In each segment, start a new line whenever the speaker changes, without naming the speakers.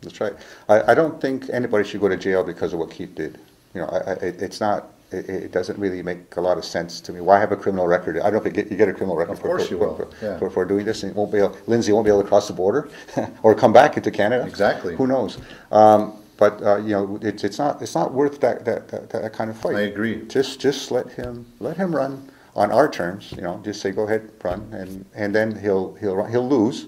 That's right. I don't think anybody should go to jail because of what Keith did. You know, it's not. It doesn't really make a lot of sense to me. Why have a criminal record? I don't think you get a criminal record
Of course you will.
for doing this. And Lindsay won't be able to cross the border or come back into Canada.
Exactly.
Who knows? But you know, it's not worth that kind of fight.
I agree.
Just let him run on our terms. You know, just say go ahead, run, and then he'll lose,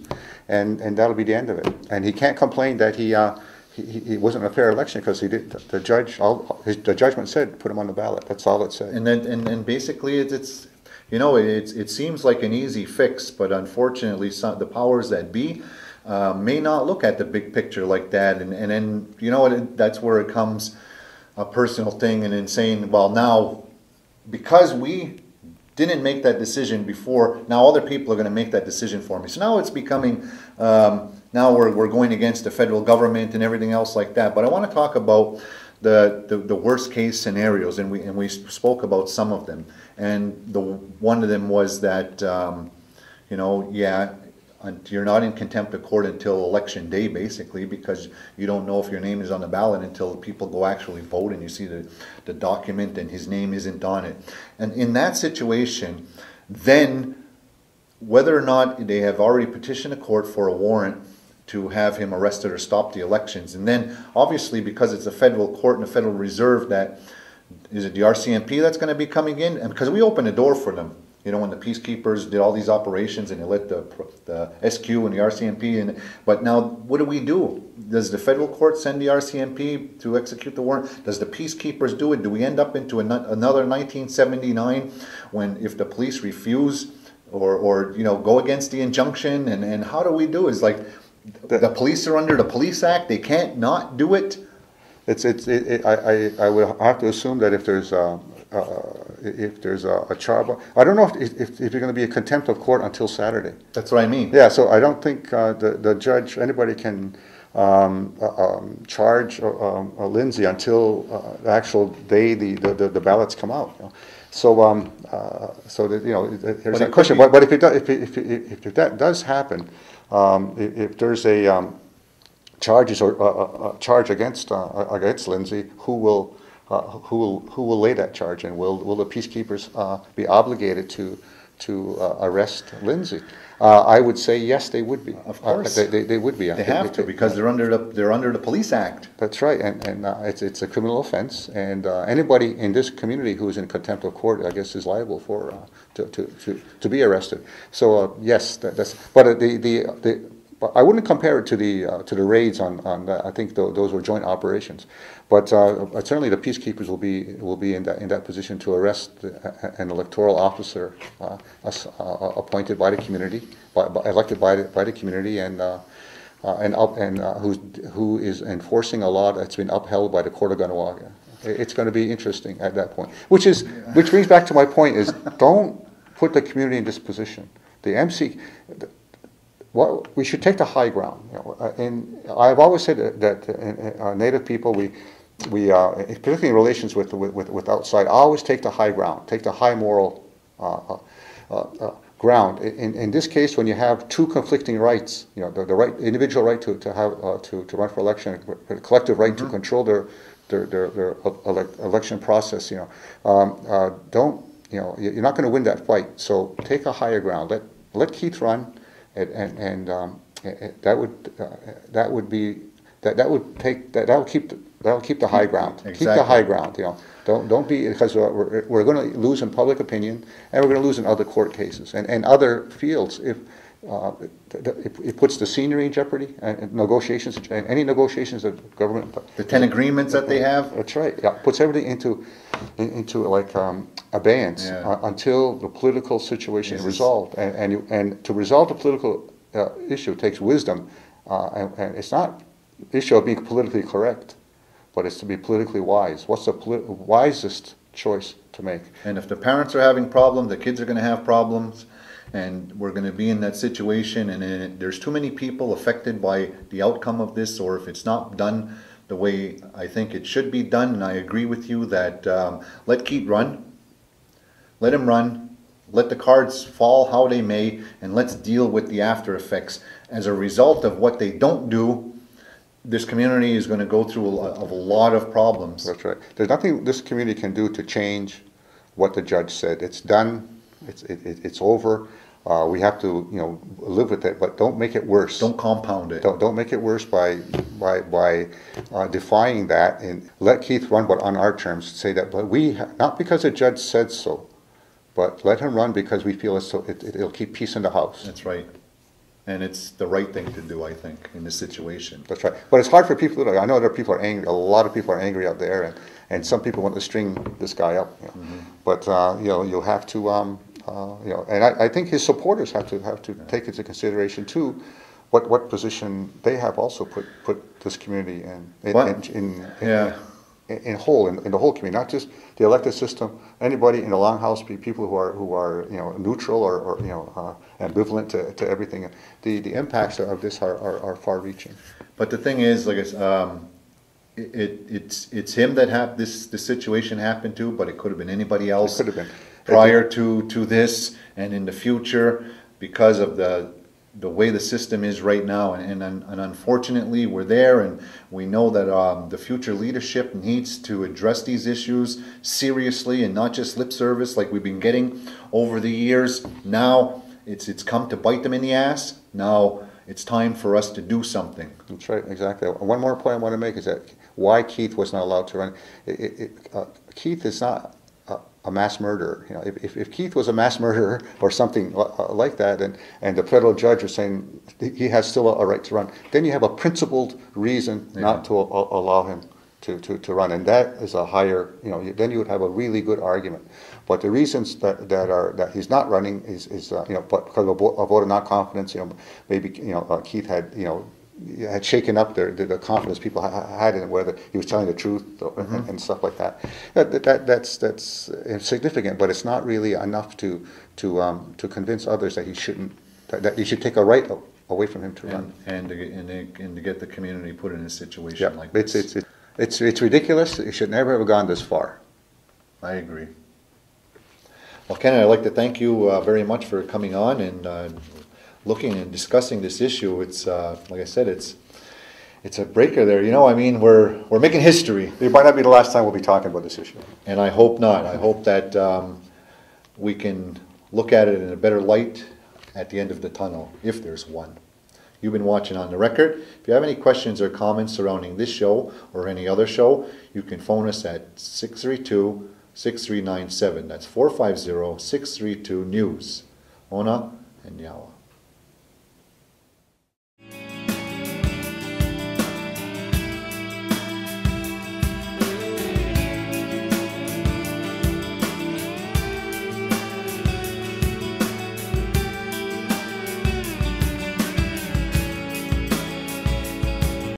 and that'll be the end of it. And he can't complain that he wasn't a fair election because he did. The judgment said put him on the ballot. That's all it said.
And then and basically it's you know it seems like an easy fix, but unfortunately the powers that be may not look at the big picture like that. And then you know that's where it comes a personal thing and then saying, well, now because we didn't make that decision before, now other people are going to make that decision for me. So now it's becoming now we're going against the federal government and everything else like that. But I want to talk about the worst case scenarios, and we spoke about some of them. And one of them was that you know, yeah, you're not in contempt of court until election day, basically, because you don't know if your name is on the ballot until people go actually vote and you see the document and his name isn't on it. And in that situation, then whether or not they have already petitioned the court for a warrant to have him arrested or stop the elections. And then obviously because it's a federal court and a Federal Reserve, that is it the RCMP that's going to be coming in? And because we opened the door for them, you know, when the peacekeepers did all these operations and they let the SQ and the RCMP but now what do? Does the federal court send the RCMP to execute the warrant? Does the peacekeepers do it? Do we end up into another 1979 when if the police refuse or you know go against the injunction and how do we do? Is like the police are under the Police Act. They can't not do it.
I would have to assume that if there's a charge, I don't know if you're going to be a contempt of court until Saturday.
That's what I mean.
Yeah, so I don't think the judge, anybody can charge Lindsay until the actual day the ballots come out. You know? So that you know, there's a question. But if that does happen, if there's a charges or charge against Lindsay, who will lay that charge, and will the peacekeepers be obligated to arrest Lindsay? I would say yes, they would be.
Of course,
they would be.
They have to because they're under the Police Act.
That's right, and it's a criminal offense, and anybody in this community who is in contempt of court, I guess, is liable for to be arrested. So yes, that's. But I wouldn't compare it to the raids on I think those were joint operations, but certainly the peacekeepers will be in that position to arrest an electoral officer appointed by the community, elected by the community, and who is enforcing a law that's been upheld by the Court of Ganawag. It's going to be interesting at that point. Which brings back to my point: is don't put the community in this position. The MC. Well, we should take the high ground. You know, and I've always said that Native people, we particularly in relations with outside, always take the high ground, take the high moral ground. In this case, when you have two conflicting rights, you know, the right, individual right to run for election, the collective right to control their election process. You know, you're not going to win that fight. So take a higher ground. Let Keith run. And that would keep the high ground.
Exactly.
Keep the high ground. You know, don't be, because we're going to lose in public opinion, and we're going to lose in other court cases and other fields if it puts the scenery in jeopardy and negotiations and any negotiations that government.
The 10 agreements that they have.
That's right. Yeah, puts everything into like abeyance until the political situation is resolved. And to resolve the political issue takes wisdom, and it's not an issue of being politically correct, but it's to be politically wise. What's the wisest choice to make?
And if the parents are having problems, the kids are going to have problems, and we're going to be in that situation, and there's too many people affected by the outcome of this, or if it's not done the way I think it should be done. And I agree with you that let Keith run, let him run, let the cards fall how they may, and let's deal with the after effects as a result of what they don't do. this community is going to go through a lot of problems.
That's right. There's nothing this community can do to change what the judge said. It's done. It's over. We have to, live with it, but don't make it worse.
Don't compound it.
Don't make it worse by defying that, and let Keith run, but on our terms. Say that, but not because the judge said so, but let him run because we feel it'll keep peace in the house.
That's right. And it's the right thing to do, I think, in this situation.
That's right. But it's hard for people to. I know that people are angry. A lot of people are angry out there, and some people want to string this guy up. But you'll have to. And I think his supporters have to take into consideration too, what position they have also put this community in the whole community, not just the elected system. Anybody in the Longhouse, people who are neutral or ambivalent to everything. The impacts of this are far-reaching.
But the thing is, like it's him that this situation happened to, but it could have been anybody else.
It could have been.
Prior to this and in the future, because of the way the system is right now, and unfortunately we're there, and we know that the future leadership needs to address these issues seriously and not just lip service like we've been getting over the years. Now it's come to bite them in the ass. Now it's time for us to do something.
That's right, exactly. One more point I want to make is that why Keith was not allowed to run. Keith is not a mass murderer. If Keith was a mass murderer or something like that, and the federal judge was saying he has still a right to run, then you have a principled reason not to allow him to run, and that is a higher. Then you would have a really good argument. But the reasons that he's not running is but because of a vote of not confidence. Maybe Keith had shaken up the confidence people had in whether he was telling the truth and stuff like that. That's significant, but it's not really enough to convince others that he shouldn't, that you should take a right away from him to run
and to get the community put in a situation like
this. It's ridiculous. It should never have gone this far.
I agree. Well, Kenneth, I'd like to thank you very much for coming on and looking and discussing this issue. It's like I said, it's a breaker there. We're making history.
It might not be the last time we'll be talking about this issue.
And I hope not. I hope that we can look at it in a better light at the end of the tunnel, if there's one. You've been watching On the Record. If you have any questions or comments surrounding this show or any other show, you can phone us at 632-6397. That's 450-632-NEWS. Ona and Yawa.